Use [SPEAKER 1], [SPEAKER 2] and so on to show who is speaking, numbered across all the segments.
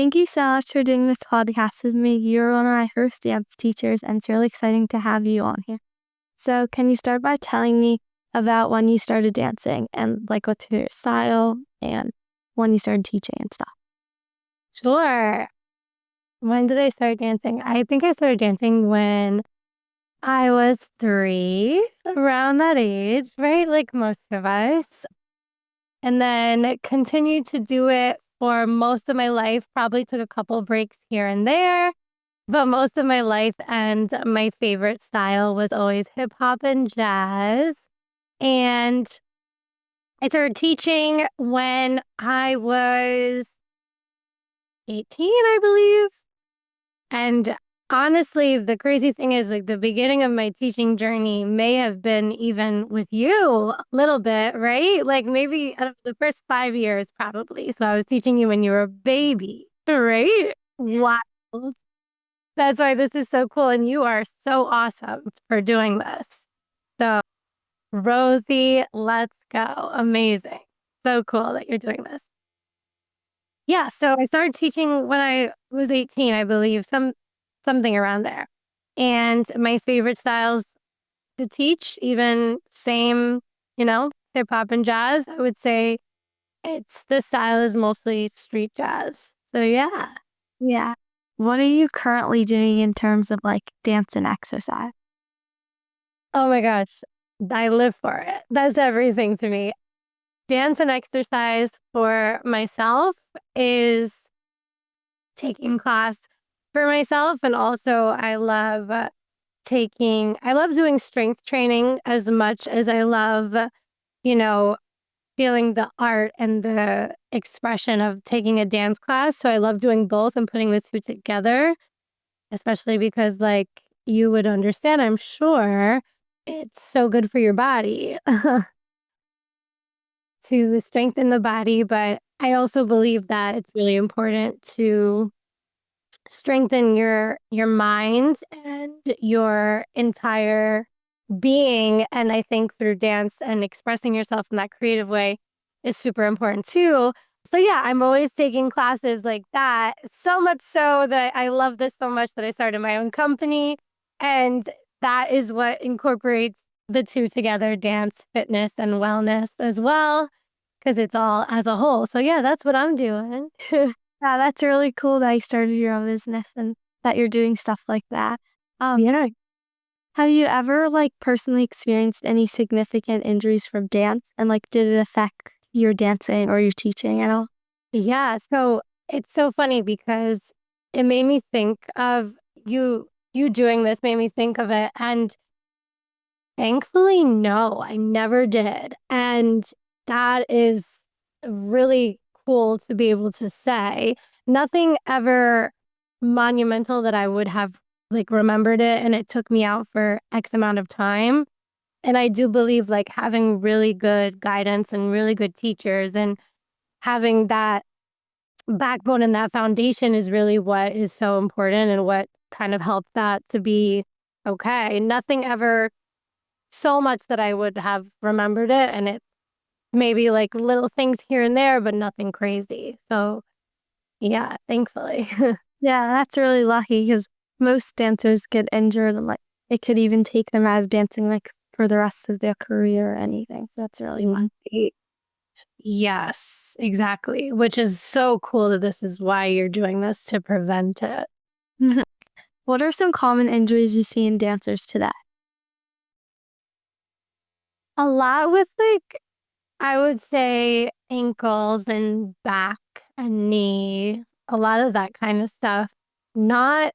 [SPEAKER 1] Thank you so much for doing this podcast with me. You're one of my first dance teachers, and it's really exciting to have you on here. So, can you start by telling me about when you started dancing and like what's your style and when you started teaching and stuff?
[SPEAKER 2] Sure. When did I start dancing? I think I started dancing when I was 3, around that age, right? Like most of us. And then continued to do it for most of my life, probably took a couple breaks here and there, but most of my life. And my favorite style was always hip hop and jazz. And I started teaching when I was 18, I believe. And honestly, the crazy thing is like the beginning of my teaching journey may have been even with you a little bit, right? Like maybe out of the first 5 years, probably. So I was teaching you when you were a baby, right? Wow. That's why this is so cool. And you are so awesome for doing this. So, Rosie, let's go. Amazing. So cool that you're doing this. Yeah, so I started teaching when I was 18, I believe, something around there. And my favorite styles to teach, even same, hip hop and jazz, I would say the style is mostly street jazz. So yeah.
[SPEAKER 1] Yeah. What are you currently doing in terms of like dance and exercise?
[SPEAKER 2] Oh my gosh, I live for it. That's everything to me. Dance and exercise for myself is taking class for myself. And also I love doing strength training as much as I love, you know, feeling the art and the expression of taking a dance class. So I love doing both and putting the two together, especially because like you would understand, I'm sure it's so good for your body to strengthen the body. But I also believe that it's really important to strengthen your mind and your entire being. And I think through dance and expressing yourself in that creative way is super important too. So yeah, I'm always taking classes like that. So much so that I love this so much that I started my own company. And that is what incorporates the two together, dance, fitness, and wellness as well, because it's all as a whole. So yeah, that's what I'm doing.
[SPEAKER 1] Yeah, that's really cool that you started your own business and that you're doing stuff like that.
[SPEAKER 2] Yeah.
[SPEAKER 1] Have you ever like personally experienced any significant injuries from dance and like did it affect your dancing or your teaching at all?
[SPEAKER 2] Yeah, so it's so funny because it made me think of you doing this made me think of it, and thankfully no, I never did. And that is really cool to be able to say. Nothing ever monumental that I would have like remembered it and it took me out for X amount of time. And I do believe like having really good guidance and really good teachers and having that backbone and that foundation is really what is so important and what kind of helped that to be okay. Nothing ever so much that I would have remembered it, and it maybe like little things here and there, but nothing crazy. So yeah, thankfully.
[SPEAKER 1] Yeah, that's really lucky because most dancers get injured and like it could even take them out of dancing like for the rest of their career or anything. So that's really fun.
[SPEAKER 2] Right. Yes, exactly. Which is so cool that this is why you're doing this, to prevent it.
[SPEAKER 1] What are some common injuries you see in dancers today?
[SPEAKER 2] A lot with like, I would say ankles and back and knee, a lot of that kind of stuff. Not,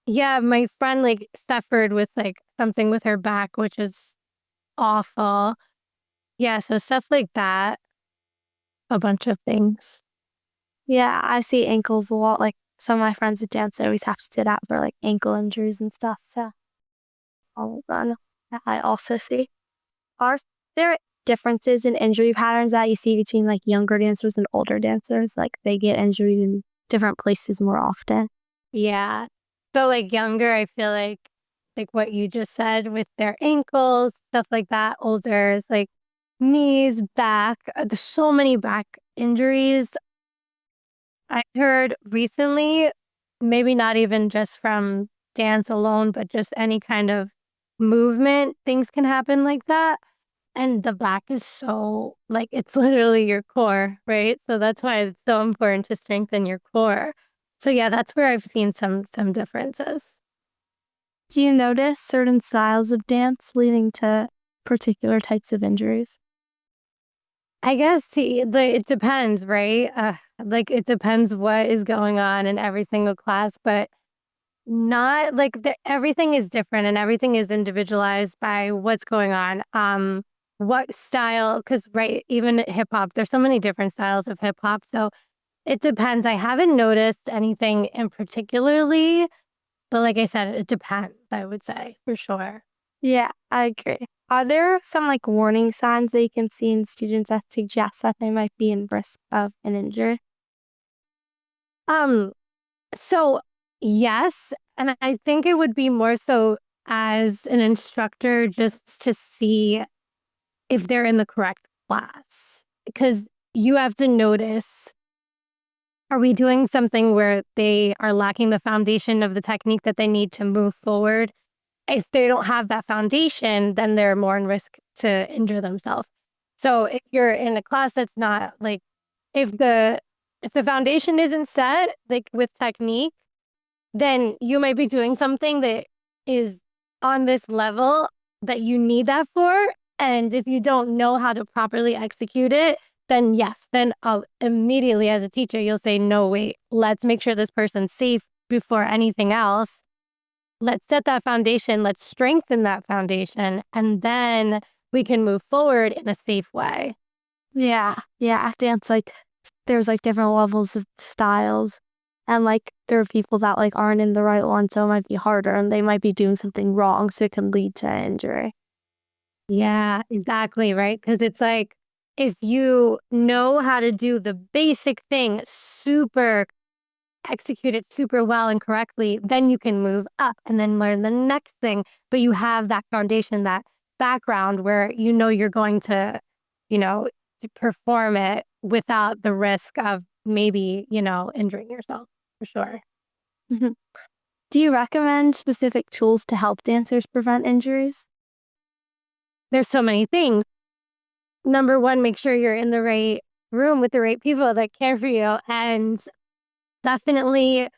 [SPEAKER 2] yeah, my friend like suffered with like something with her back, which is awful. Yeah, so stuff like that, a bunch of things.
[SPEAKER 1] Yeah, I see ankles a lot. Like some of my friends that dance always have to sit out for like ankle injuries and stuff. So all of them that I also see. Are there differences in injury patterns that you see between like younger dancers and older dancers? Like they get injured in different places more often.
[SPEAKER 2] Yeah. So like younger, I feel like what you just said with their ankles, stuff like that. Older is like knees, back. There's so many back injuries. I heard recently, maybe not even just from dance alone, but just any kind of movement, things can happen like that. And the back is so, like, it's literally your core, right? So that's why it's so important to strengthen your core. So yeah, that's where I've seen some differences.
[SPEAKER 1] Do you notice certain styles of dance leading to particular types of injuries?
[SPEAKER 2] I guess it depends, right? Like it depends what is going on in every single class, but not like everything is different and everything is individualized by what's going on. What style? Because right, even hip hop, there's so many different styles of hip hop. So it depends. I haven't noticed anything in particularly, but like I said, it depends. I would say for sure.
[SPEAKER 1] Yeah, I agree. Are there some like warning signs that you can see in students that suggest that they might be in risk of an injury?
[SPEAKER 2] Um, So, yes, and I think it would be more so as an instructor just to see if they're in the correct class, because you have to notice, are we doing something where they are lacking the foundation of the technique that they need to move forward? If they don't have that foundation, then they're more in risk to injure themselves. So if you're in a class that's not like if the if the foundation isn't set, like with technique, then you might be doing something that is on this level that you need that for. And if you don't know how to properly execute it, then yes, then I'll immediately as a teacher, you'll say, no, wait, let's make sure this person's safe before anything else. Let's set that foundation. Let's strengthen that foundation. And then we can move forward in a safe way.
[SPEAKER 1] Yeah, yeah. Dance like there's like different levels of styles, and like there are people that like aren't in the right one, so it might be harder, and they might be doing something wrong, so it can lead to injury.
[SPEAKER 2] Yeah, exactly. Right. Because it's like if you know how to do the basic thing super, execute it super well and correctly, then you can move up and then learn the next thing. But you have that foundation, that background where you know you're going you know, to perform it without the risk of maybe, injuring yourself for sure.
[SPEAKER 1] Mhm. Do you recommend specific tools to help dancers prevent injuries?
[SPEAKER 2] There's so many things. Number one, make sure you're in the right room with the right people that care for you. And definitely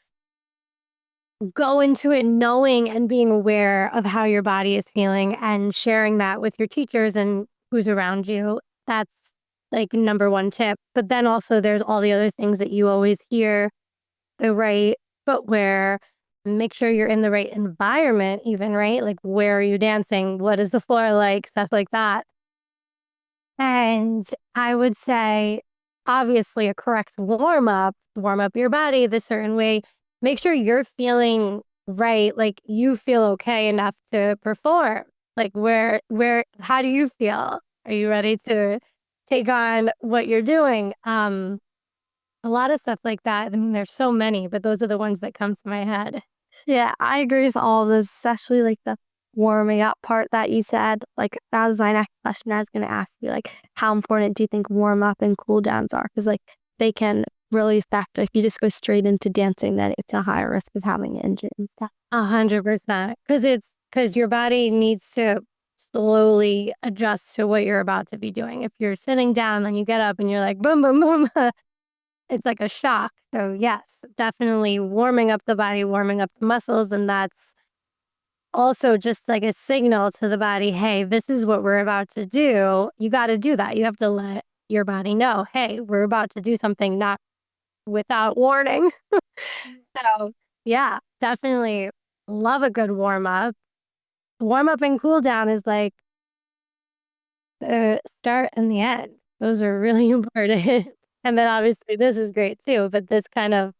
[SPEAKER 2] go into it knowing and being aware of how your body is feeling and sharing that with your teachers and who's around you. That's like number one tip. But then also there's all the other things that you always hear, the right footwear, make sure you're in the right environment, even, right? Like, where are you dancing? What is the floor like? Stuff like that. And I would say, obviously, a correct warm up your body the certain way. Make sure you're feeling right, like you feel okay enough to perform. Like, how do you feel? Are you ready to take on what you're doing? A lot of stuff like that. I mean, there's so many, but those are the ones that come to my head.
[SPEAKER 1] Yeah, I agree with all of those, especially like the warming up part that you said. Like that was my next question I was going to ask you. Like, how important do you think warm up and cool downs are? Because like they can really affect. If you just go straight into dancing, then it's a higher risk of having an injury and stuff.
[SPEAKER 2] 100%. Because your body needs to slowly adjust to what you're about to be doing. If you're sitting down, then you get up and you're like, boom, boom, boom. It's like a shock. So yes, definitely warming up the body, warming up the muscles. And that's also just like a signal to the body, hey, this is what we're about to do. You got to do that. You have to let your body know, hey, we're about to do something not without warning. So yeah, definitely love a good warm up. Warm up and cool down is like the start and the end. Those are really important. And then obviously this is great too, but this kind of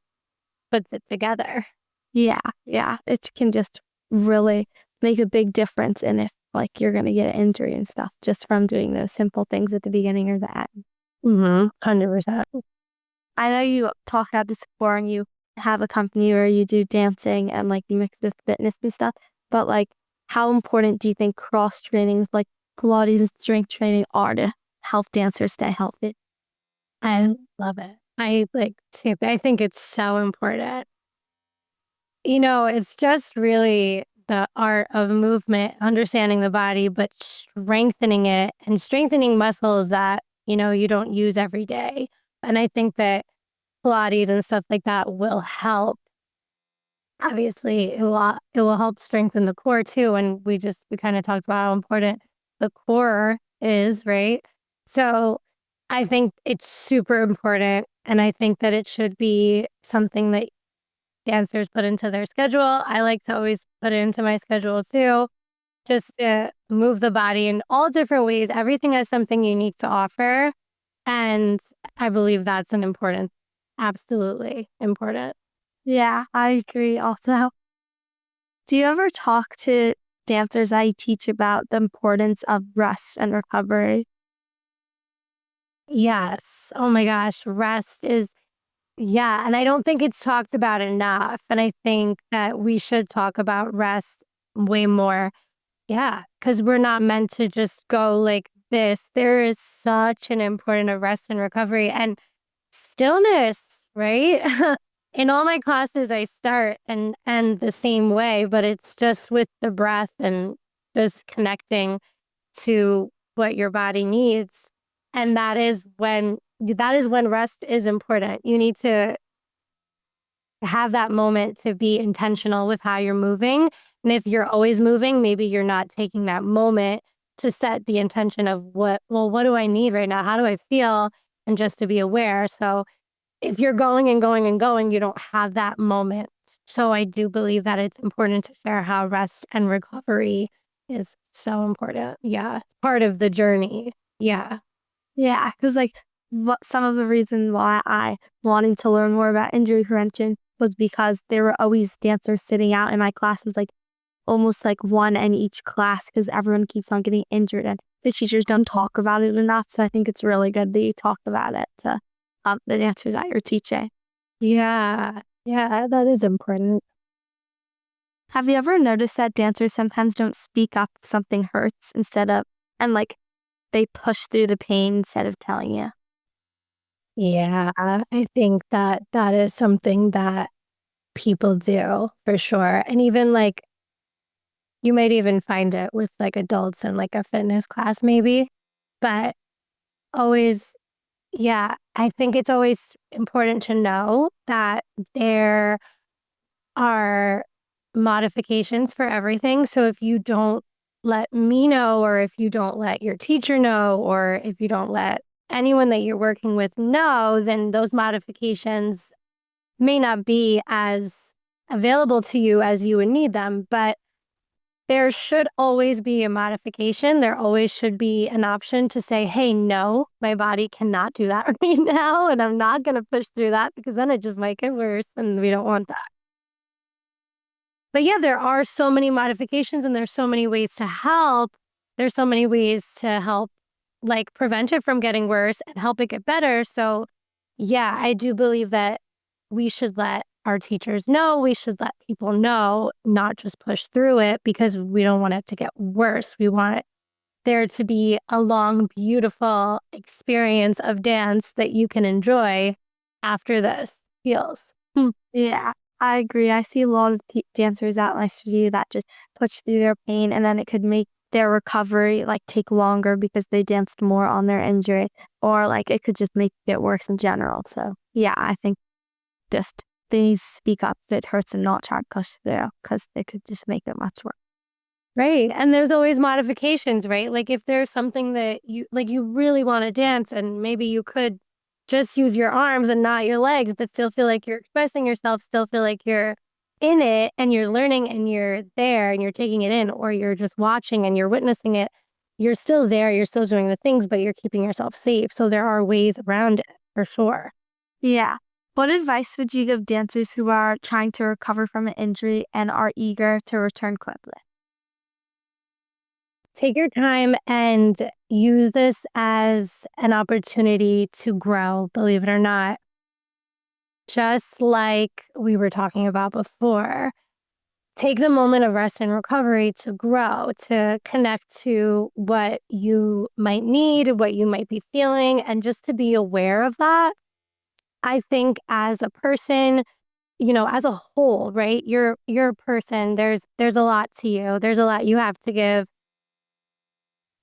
[SPEAKER 2] puts it together.
[SPEAKER 1] Yeah, yeah. It can just really make a big difference in if like you're gonna get an injury and stuff just from doing those simple things at the beginning or the end.
[SPEAKER 2] 100%.
[SPEAKER 1] I know you talk about this before and you have a company where you do dancing and like you mix with fitness and stuff, but like how important do you think cross training with like Pilates and strength training are to help dancers stay healthy?
[SPEAKER 2] I love it. I think it's so important. It's just really the art of movement, understanding the body, but strengthening it and strengthening muscles that, you don't use every day. And I think that Pilates and stuff like that will help. Obviously, it will help strengthen the core too. And we kind of talked about how important the core is, right? So I think it's super important. And I think that it should be something that dancers put into their schedule. I like to always put it into my schedule too, just to move the body in all different ways. Everything has something unique to offer. And I believe that's absolutely important.
[SPEAKER 1] Yeah, I agree also. Do you ever talk to dancers I teach about the importance of rest and recovery?
[SPEAKER 2] Yes. Oh my gosh. Rest is, yeah. And I don't think it's talked about enough. And I think that we should talk about rest way more. Yeah. Because we're not meant to just go like this. There is such an important of rest and recovery and stillness, right? In all my classes, I start and end the same way, but it's just with the breath and just connecting to what your body needs. And that is when rest is important. You need to have that moment to be intentional with how you're moving. And if you're always moving, maybe you're not taking that moment to set the intention of what do I need right now? How do I feel? And just to be aware. So if you're going and going and going, you don't have that moment. So I do believe that it's important to share how rest and recovery is so important. Yeah. Part of the journey. Yeah.
[SPEAKER 1] Yeah, because some of the reason why I wanted to learn more about injury prevention was because there were always dancers sitting out in my classes, almost one in each class, because everyone keeps on getting injured and the teachers don't talk about it enough. So I think it's really good that you talk about it to the dancers that you're teaching.
[SPEAKER 2] Yeah. Yeah. That is important.
[SPEAKER 1] Have you ever noticed that dancers sometimes don't speak up if something hurts and they push through the pain instead of telling you?
[SPEAKER 2] Yeah. I think that that is something that people do for sure. And even you might even find it with adults in a fitness class, maybe. But always, yeah, I think it's always important to know that there are modifications for everything. So if you don't let me know, or if you don't let your teacher know, or if you don't let anyone that you're working with know, then those modifications may not be as available to you as you would need them. But there should always be a modification. There always should be an option to say, hey, no, my body cannot do that right now. And I'm not going to push through that because then it just might get worse. And we don't want that. But yeah, there are so many modifications and there's so many ways to help. There's so many ways to help prevent it from getting worse and help it get better. So yeah, I do believe that we should let our teachers know, we should let people know, not just push through it because we don't want it to get worse. We want there to be a long, beautiful experience of dance that you can enjoy after this heals.
[SPEAKER 1] Yeah, I agree. I see a lot of dancers at my studio that just push through their pain, and then it could make their recovery take longer because they danced more on their injury, or it could just make it worse in general. So yeah, I think just they speak up if it hurts and not try to push through because it could just make it much worse.
[SPEAKER 2] Right. And there's always modifications, right? If there's something that you really want to dance and maybe you could just use your arms and not your legs, but still feel like you're expressing yourself, still feel like you're in it and you're learning and you're there and you're taking it in, or you're just watching and you're witnessing it. You're still there, you're still doing the things, but you're keeping yourself safe. So there are ways around it for sure.
[SPEAKER 1] Yeah. What advice would you give dancers who are trying to recover from an injury and are eager to return quickly?
[SPEAKER 2] Take your time and use this as an opportunity to grow, believe it or not. Just like we were talking about before, take the moment of rest and recovery to grow, to connect to what you might need, what you might be feeling, and just to be aware of that. I think as a person, as a whole, right? You're a person. There's a lot to you. There's a lot you have to give.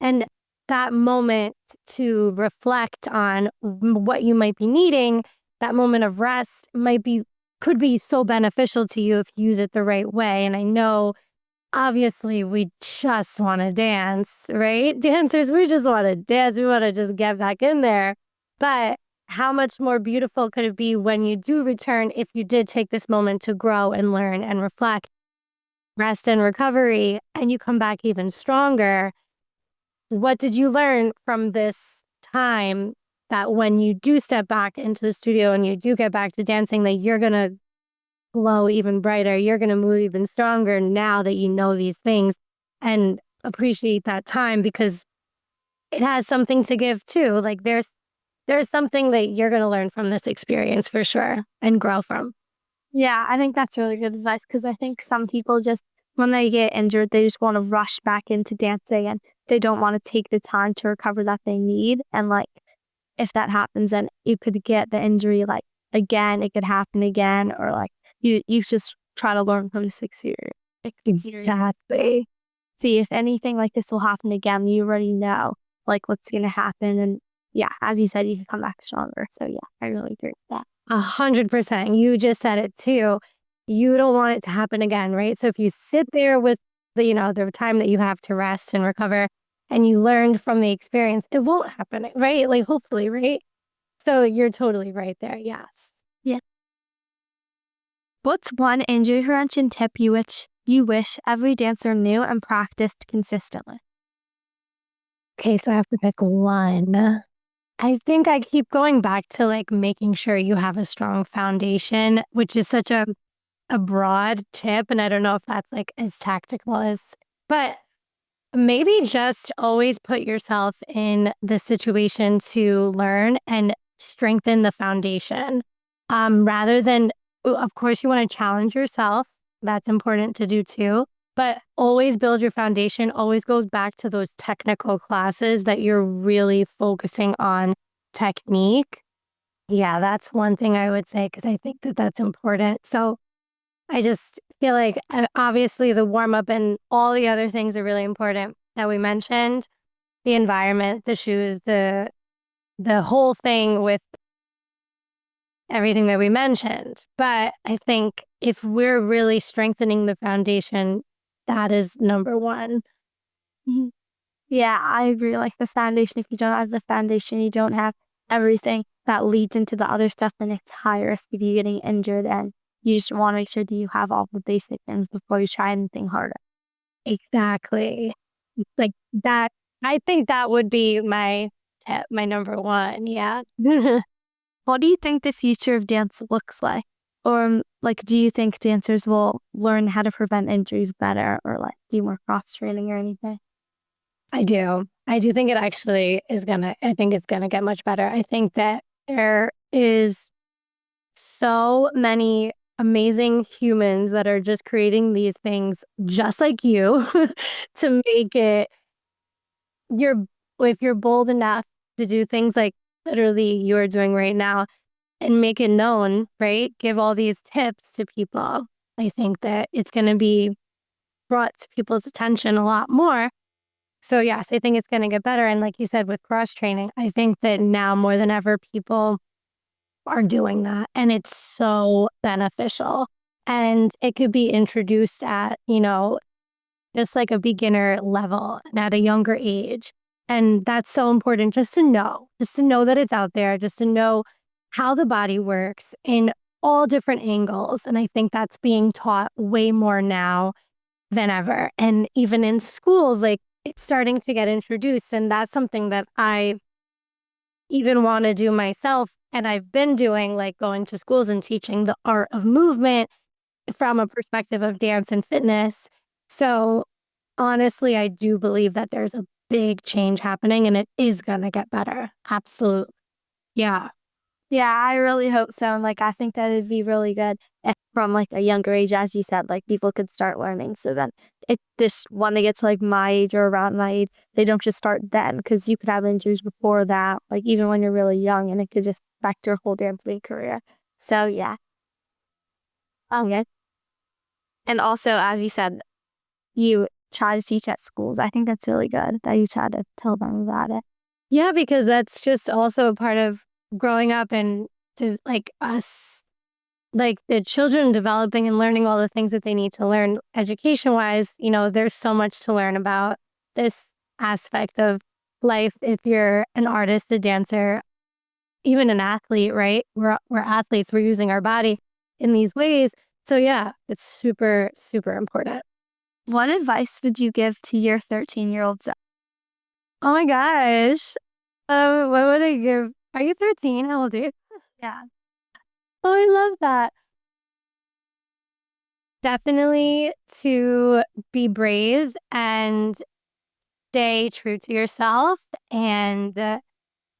[SPEAKER 2] And that moment to reflect on what you might be needing, that moment of rest could be so beneficial to you if you use it the right way. And I know obviously we just want to dance, right? Dancers, we just want to dance. We want to just get back in there. But how much more beautiful could it be when you do return if you did take this moment to grow and learn and reflect, rest and recovery, and you come back even stronger? What did you learn from this time that when you do step back into the studio and you do get back to dancing, that you're going to glow even brighter, you're going to move even stronger now that you know these things, and appreciate that time because it has something to give too. Like there's something that you're going to learn from this experience for sure and grow from.
[SPEAKER 1] Yeah, I think that's really good advice because I think some people just, when they get injured, they just want to rush back into dancing and they don't want to take the time to recover that they need. And like, if that happens, then you could get the injury like again, it could happen again, or like you just try to learn from this experience.
[SPEAKER 2] Exactly.
[SPEAKER 1] See if anything like this will happen again, you already know like what's going to happen. And yeah, as you said, you can come back stronger. So yeah, I really agree with that.
[SPEAKER 2] 100%. You just said it too. You don't want it to happen again, right? So if you sit there with the time that you have to rest and recover and you learned from the experience, it won't happen, right? Like hopefully, right? So you're totally right there. Yes.
[SPEAKER 1] Yeah. What's one injury prevention tip you wish every dancer knew and practiced consistently?
[SPEAKER 2] Okay, so I have to pick one. I think I keep going back to like making sure you have a strong foundation, which is such a broad tip. And I don't know if that's like as tactical but maybe just always put yourself in the situation to learn and strengthen the foundation. Rather than, of course, you want to challenge yourself. That's important to do too. But always build your foundation, always goes back to those technical classes that you're really focusing on technique. Yeah, that's one thing I would say because I think that that's important. So I just feel like obviously the warm up and all the other things are really important that we mentioned. The environment, the shoes, the whole thing with everything that we mentioned. But I think if we're really strengthening the foundation, that is number one.
[SPEAKER 1] Mhm. Yeah, I agree. Like the foundation, if you don't have the foundation, you don't have everything that leads into the other stuff, then it's high risk of you getting injured. And you just want to make sure that you have all the basic things before you try anything harder.
[SPEAKER 2] Exactly. Like that. I think that would be my tip, my number one. Yeah.
[SPEAKER 1] What do you think the future of dance looks like? Or like, do you think dancers will learn how to prevent injuries better or like do more cross training or anything?
[SPEAKER 2] I do. I do think it actually I think it's gonna get much better. I think that there is so many amazing humans that are just creating these things just like you to make it you're if you're bold enough to do things like literally you're doing right now and make it known, right? Give all these tips to people. I think that it's going to be brought to people's attention a lot more. So yes, I think it's going to get better. And like you said, with cross training, I think that now more than ever, people are doing that. And it's so beneficial. And it could be introduced at, just like a beginner level and at a younger age. And that's so important just to know that it's out there, just to know how the body works in all different angles. And I think that's being taught way more now than ever. And even in schools, like it's starting to get introduced. And that's something that I even want to do myself. And I've been doing like going to schools and teaching the art of movement from a perspective of dance and fitness. So honestly, I do believe that there's a big change happening and it is going to get better. Absolutely. Yeah.
[SPEAKER 1] Yeah, I really hope so. And like, I think that it'd be really good if from like a younger age, as you said, like people could start learning. So then when they get to like my age or around my age, they don't just start then, because you could have injuries before that, like even when you're really young, and it could just affect your whole dancing career. So yeah. Okay. And also, as you said, you try to teach at schools. I think that's really good that you try to tell them about it.
[SPEAKER 2] Yeah, because that's just also a part of growing up, and to like us, like the children developing and learning all the things that they need to learn education wise. There's so much to learn about this aspect of life. If you're an artist, a dancer, even an athlete, right? We're athletes. We're using our body in these ways. So yeah, it's super, super important.
[SPEAKER 1] What advice would you give to your 13-year-old self?
[SPEAKER 2] Oh my gosh. What would I give? Are you 13? How old are you?
[SPEAKER 1] Yeah.
[SPEAKER 2] Oh, I love that. Definitely to be brave and stay true to yourself, and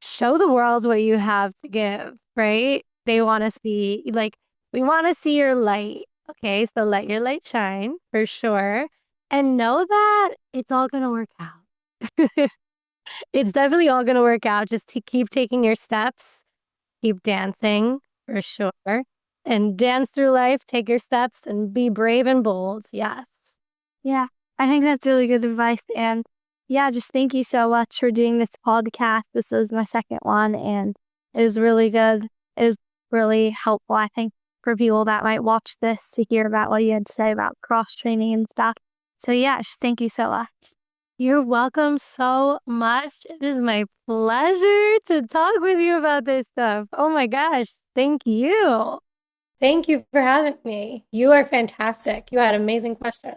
[SPEAKER 2] show the world what you have to give, right? They want to see, like, we want to see your light. Okay, so let your light shine for sure. And know that it's all going to work out. It's definitely all going to work out. Just to keep taking your steps, keep dancing for sure. And dance through life, take your steps, and be brave and bold. Yes.
[SPEAKER 1] Yeah, I think that's really good advice. And yeah, just thank you so much for doing this podcast. This was my second one, and it was really good. It was really helpful, I think, for people that might watch this to hear about what you had to say about cross training and stuff. So yeah, just thank you so much.
[SPEAKER 2] You're welcome so much. It is my pleasure to talk with you about this stuff. Oh my gosh. Thank you. Thank you for having me. You are fantastic. You had amazing questions.